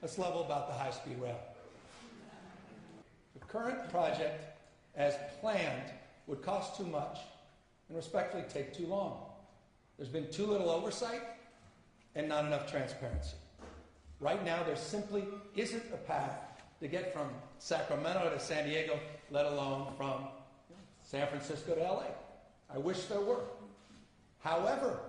Let's level about the high-speed rail. The current project, as planned, would cost too much and respectfully take too long. There's been too little oversight and not enough transparency. Right now, there simply isn't a path to get from Sacramento to San Diego, let alone from San Francisco to LA. I wish there were. However,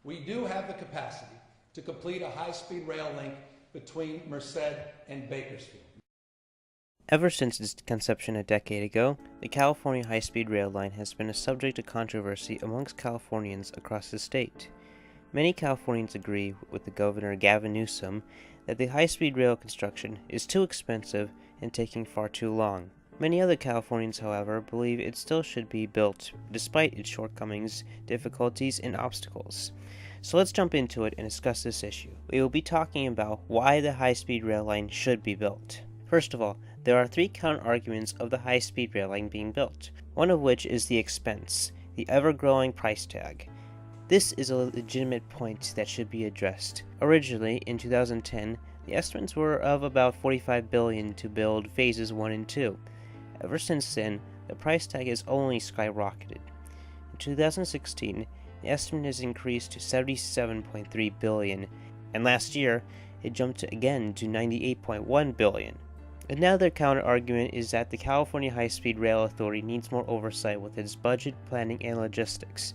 we do have the capacity to complete a high-speed rail link between Merced and Bakersfield. Ever since its conception a decade ago, the California high-speed rail line has been a subject of controversy amongst Californians across the state. Many Californians agree with the Governor Gavin Newsom that the high-speed rail construction is too expensive and taking far too long. Many other Californians, however, believe it still should be built, despite its shortcomings, difficulties, and obstacles. So let's jump into it and discuss this issue. We will be talking about why the high-speed rail line should be built. First of all, there are three counter-arguments of the high-speed rail line being built, one of which is the expense, the ever-growing price tag. This is a legitimate point that should be addressed. Originally, in 2010, the estimates were of about $45 billion to build phases 1 and 2. Ever since then, the price tag has only skyrocketed. In 2016, the estimate has increased to $77.3 billion, and last year, it jumped again to $98.1 billion. Another counter-argument is that the California High-Speed Rail Authority needs more oversight with its budget, planning, and logistics.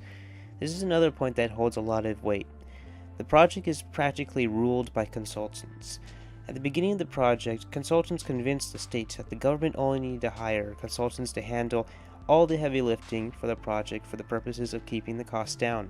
This is another point that holds a lot of weight. The project is practically ruled by consultants. At the beginning of the project, consultants convinced the state that the government only needed to hire consultants to handle all the heavy lifting for the project for the purposes of keeping the costs down.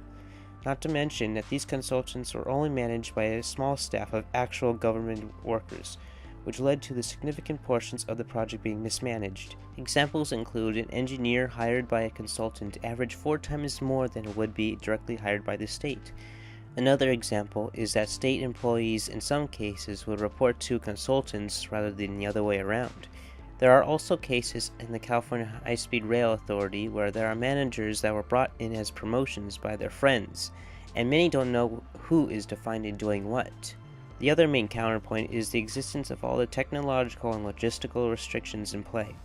Not to mention that these consultants were only managed by a small staff of actual government workers, which led to the significant portions of the project being mismanaged. Examples include an engineer hired by a consultant average 4 times more than would be directly hired by the state. Another example is that state employees in some cases would report to consultants rather than the other way around. There are also cases in the California High-Speed Rail Authority where there are managers that were brought in as promotions by their friends, and many don't know who is defined in doing what. The other main counterpoint is the existence of all the technological and logistical restrictions in play.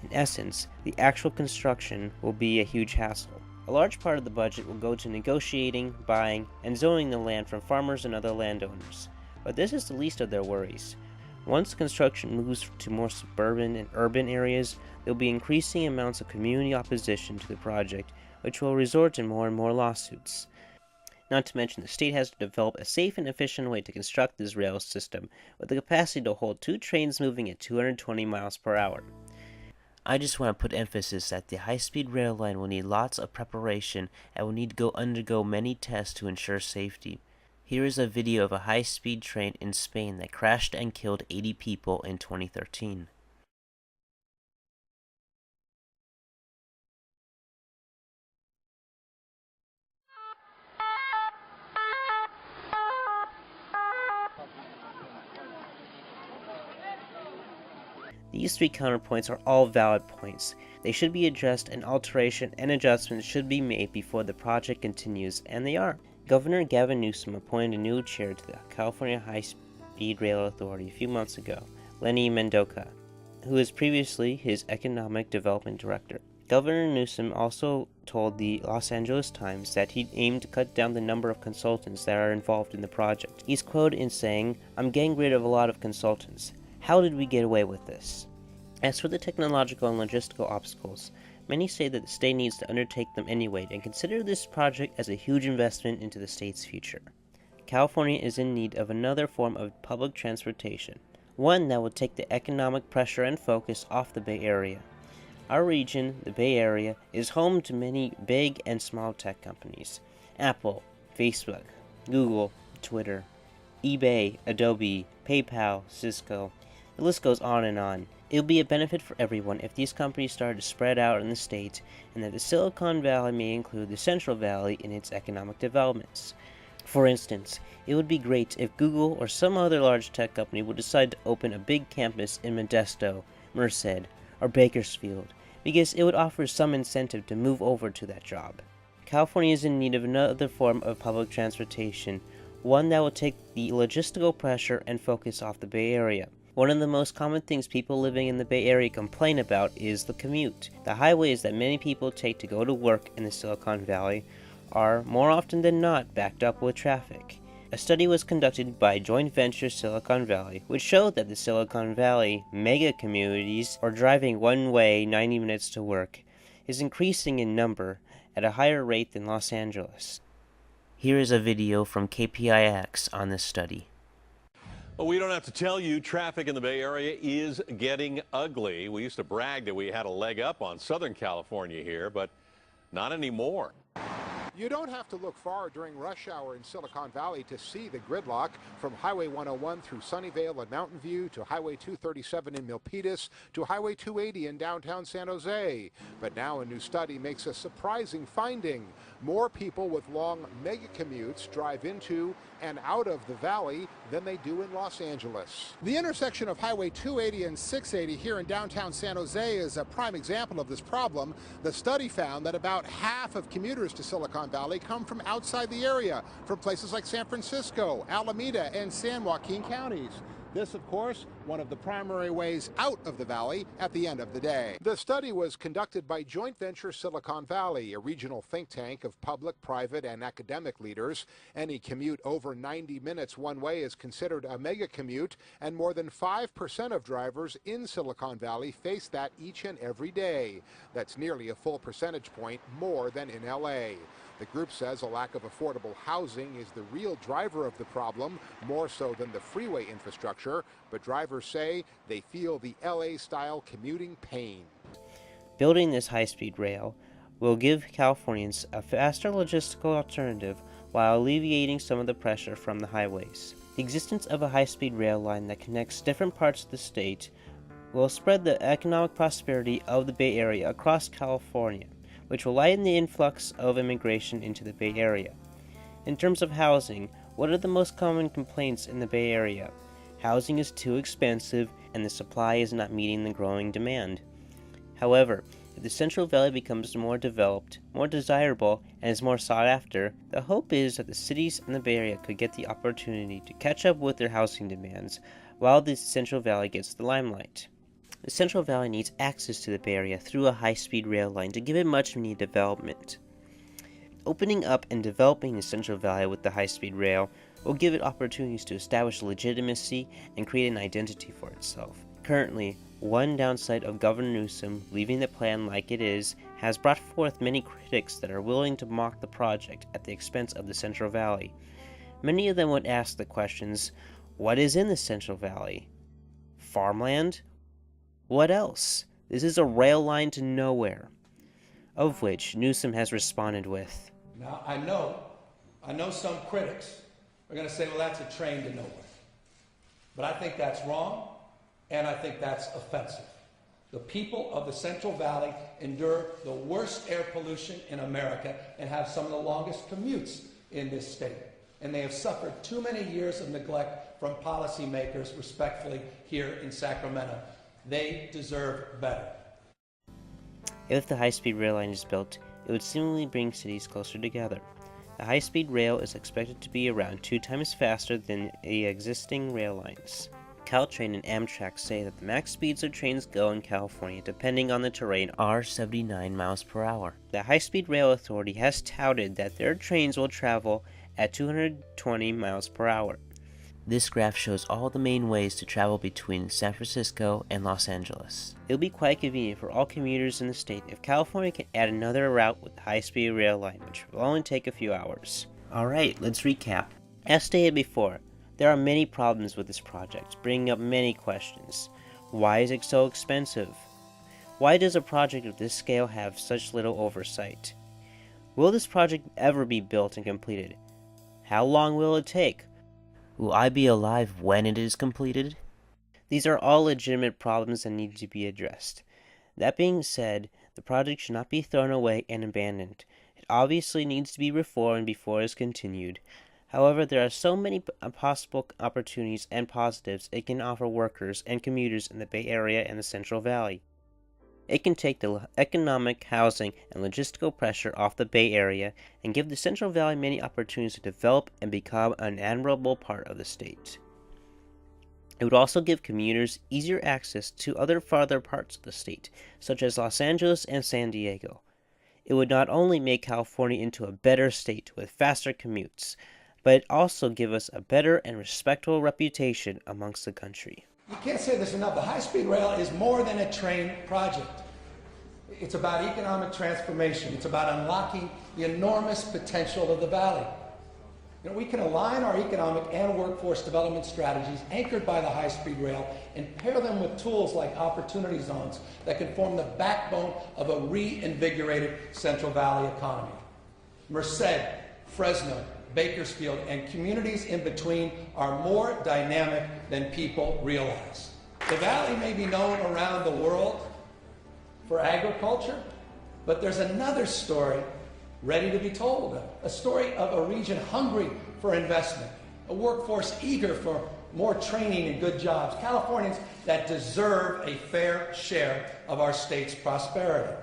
In essence, the actual construction will be a huge hassle. A large part of the budget will go to negotiating, buying, and zoning the land from farmers and other landowners. But this is the least of their worries. Once construction moves to more suburban and urban areas, there will be increasing amounts of community opposition to the project, which will result in more and more lawsuits. Not to mention, the state has to develop a safe and efficient way to construct this rail system with the capacity to hold 2 trains moving at 220 miles per hour. I just want to put emphasis that the high-speed rail line will need lots of preparation and will need to undergo many tests to ensure safety. Here is a video of a high-speed train in Spain that crashed and killed 80 people in 2013. These three counterpoints are all valid points. They should be addressed, and alteration and adjustments should be made before the project continues, and they are. Governor Gavin Newsom appointed a new chair to the California High-Speed Rail Authority a few months ago, Lenny Mendoca, who was previously his economic development director. Governor Newsom also told the Los Angeles Times that he aimed to cut down the number of consultants that are involved in the project. He's quoted in saying, "I'm getting rid of a lot of consultants. How did we get away with this?" As for the technological and logistical obstacles, many say that the state needs to undertake them anyway and consider this project as a huge investment into the state's future. California is in need of another form of public transportation, one that will take the economic pressure and focus off the Bay Area. Our region, the Bay Area, is home to many big and small tech companies: Apple, Facebook, Google, Twitter, eBay, Adobe, PayPal, Cisco. The list goes on and on. It would be a benefit for everyone if these companies started to spread out in the state, and that the Silicon Valley may include the Central Valley in its economic developments. For instance, it would be great if Google or some other large tech company would decide to open a big campus in Modesto, Merced, or Bakersfield, because it would offer some incentive to move over to that job. California is in need of another form of public transportation, one that will take the logistical pressure and focus off the Bay Area. One of the most common things people living in the Bay Area complain about is the commute. The highways that many people take to go to work in the Silicon Valley are, more often than not, backed up with traffic. A study was conducted by joint venture Silicon Valley, which showed that the Silicon Valley mega communities, or driving one way 90 minutes to work, is increasing in number at a higher rate than Los Angeles. Here is a video from KPIX on this study. Well, we don't have to tell you, traffic in the Bay Area is getting ugly. We used to brag that we had a leg up on Southern California here, but not anymore. You don't have to look far during rush hour in Silicon Valley to see the gridlock. From Highway 101 through Sunnyvale and Mountain View to Highway 237 in Milpitas to Highway 280 in downtown San Jose. But now a new study makes a surprising finding. More people with long mega commutes drive into and out of the valley than they do in Los Angeles. The intersection of Highway 280 and 680 here in downtown San Jose is a prime example of this problem. The study found that about half of commuters to Silicon Valley come from outside the area, from places like San Francisco, Alameda, and San Joaquin counties. This, of course, one of the primary ways out of the valley at the end of the day. The study was conducted by Joint Venture Silicon Valley, a regional think tank of public, private, and academic leaders. Any commute over 90 minutes one way is considered a mega commute, and more than 5% of drivers in Silicon Valley face that each and every day. That's nearly a full percentage point more than in LA. The group says a lack of affordable housing is the real driver of the problem, more so than the freeway infrastructure, but drivers say they feel the LA-style commuting pain. Building this high-speed rail will give Californians a faster logistical alternative while alleviating some of the pressure from the highways. The existence of a high-speed rail line that connects different parts of the state will spread the economic prosperity of the Bay Area across California, which will lighten the influx of immigration into the Bay Area. In terms of housing, what are the most common complaints in the Bay Area? Housing is too expensive and the supply is not meeting the growing demand. However, if the Central Valley becomes more developed, more desirable, and is more sought after, the hope is that the cities in the Bay Area could get the opportunity to catch up with their housing demands while the Central Valley gets the limelight. The Central Valley needs access to the Bay Area through a high-speed rail line to give it much-needed development. Opening up and developing the Central Valley with the high-speed rail will give it opportunities to establish legitimacy and create an identity for itself. Currently, one downside of Governor Newsom leaving the plan like it is has brought forth many critics that are willing to mock the project at the expense of the Central Valley. Many of them would ask the questions, what is in the Central Valley? Farmland? What else? This is a rail line to nowhere. Of which Newsom has responded with, Now, I know some critics are going to say, well, that's a train to nowhere. But I think that's wrong, and I think that's offensive. The people of the Central Valley endure the worst air pollution in America and have some of the longest commutes in this state. And they have suffered too many years of neglect from policymakers, respectfully, here in Sacramento. They deserve better. If the high-speed rail line is built, it would seemingly bring cities closer together. The high-speed rail is expected to be around 2 times faster than the existing rail lines. Caltrain and Amtrak say that the max speeds their trains go in California, depending on the terrain, are 79 miles per hour. The High-Speed Rail Authority has touted that their trains will travel at 220 miles per hour. This graph shows all the main ways to travel between San Francisco and Los Angeles. It will be quite convenient for all commuters in the state if California can add another route with the high-speed rail line, which will only take a few hours. Alright, let's recap. As stated before, there are many problems with this project, bringing up many questions. Why is it so expensive? Why does a project of this scale have such little oversight? Will this project ever be built and completed? How long will it take? Will I be alive when it is completed? These are all legitimate problems that need to be addressed. That being said, the project should not be thrown away and abandoned. It obviously needs to be reformed before it is continued. However, there are so many possible opportunities and positives it can offer workers and commuters in the Bay Area and the Central Valley. It can take the economic, housing, and logistical pressure off the Bay Area and give the Central Valley many opportunities to develop and become an admirable part of the state. It would also give commuters easier access to other farther parts of the state, such as Los Angeles and San Diego. It would not only make California into a better state with faster commutes, but it also give us a better and respectable reputation amongst the country. You can't say this enough. The high-speed rail is more than a train project. It's about economic transformation. It's about unlocking the enormous potential of the valley. You know, we can align our economic and workforce development strategies anchored by the high-speed rail and pair them with tools like opportunity zones that can form the backbone of a reinvigorated Central Valley economy. Merced, Fresno, Bakersfield, and communities in between are more dynamic than people realize. The valley may be known around the world for agriculture, but there's another story ready to be told, a story of a region hungry for investment, a workforce eager for more training and good jobs, Californians that deserve a fair share of our state's prosperity.